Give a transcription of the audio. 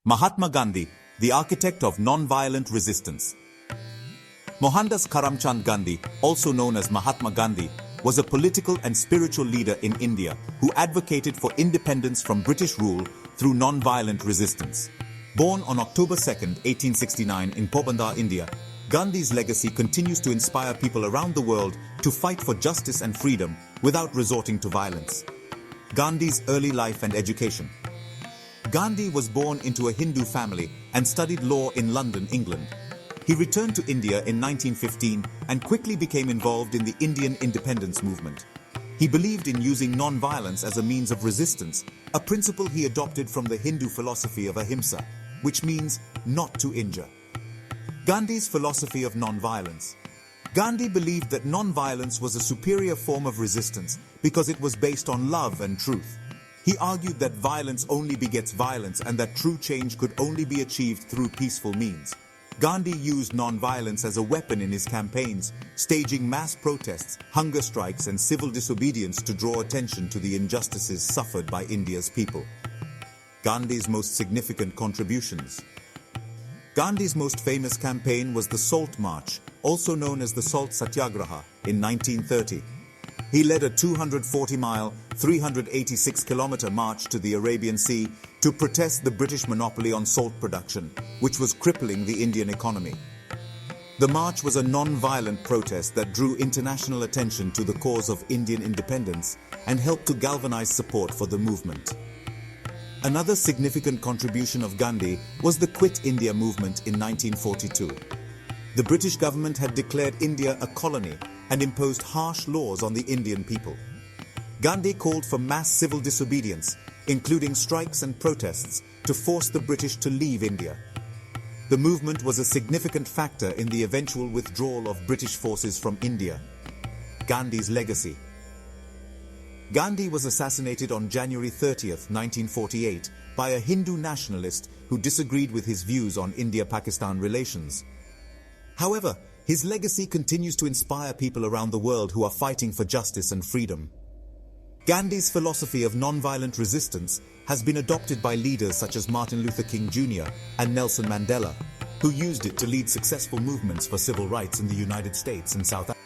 Mahatma Gandhi, the architect of non-violent resistance. Mohandas Karamchand Gandhi, also known as Mahatma Gandhi, was a political and spiritual leader in India who advocated for independence from British rule through non-violent resistance. Born on October 2, 1869 in Porbandar, India, Gandhi's legacy continues to inspire people around the world to fight for justice and freedom without resorting to violence. Gandhi's early life and education. Gandhi was born into a Hindu family and studied law in London, England. He returned to India in 1915 and quickly became involved in the Indian independence movement. He believed in using non-violence as a means of resistance, a principle he adopted from the Hindu philosophy of ahimsa, which means not to injure. Gandhi's philosophy of non-violence. Gandhi believed that non-violence was a superior form of resistance because it was based on love and truth. He argued that violence only begets violence and that true change could only be achieved through peaceful means. Gandhi used non-violence as a weapon in his campaigns, staging mass protests, hunger strikes and civil disobedience to draw attention to the injustices suffered by India's people. Gandhi's most significant contributions. Gandhi's most famous campaign was the Salt March, also known as the Salt Satyagraha, in 1930. He led a 240-mile, 386-kilometer march to the Arabian Sea to protest the British monopoly on salt production, which was crippling the Indian economy. The march was a non-violent protest that drew international attention to the cause of Indian independence and helped to galvanize support for the movement. Another significant contribution of Gandhi was the Quit India movement in 1942. The British government had declared India a colony and imposed harsh laws on the Indian people. Gandhi called for mass civil disobedience, including strikes and protests, to force the British to leave India. The movement was a significant factor in the eventual withdrawal of British forces from India. Gandhi's legacy. Gandhi was assassinated on January 30, 1948, by a Hindu nationalist who disagreed with his views on India-Pakistan relations. However, his legacy continues to inspire people around the world who are fighting for justice and freedom. Gandhi's philosophy of non-violent resistance has been adopted by leaders such as Martin Luther King Jr. and Nelson Mandela, who used it to lead successful movements for civil rights in the United States and South Africa.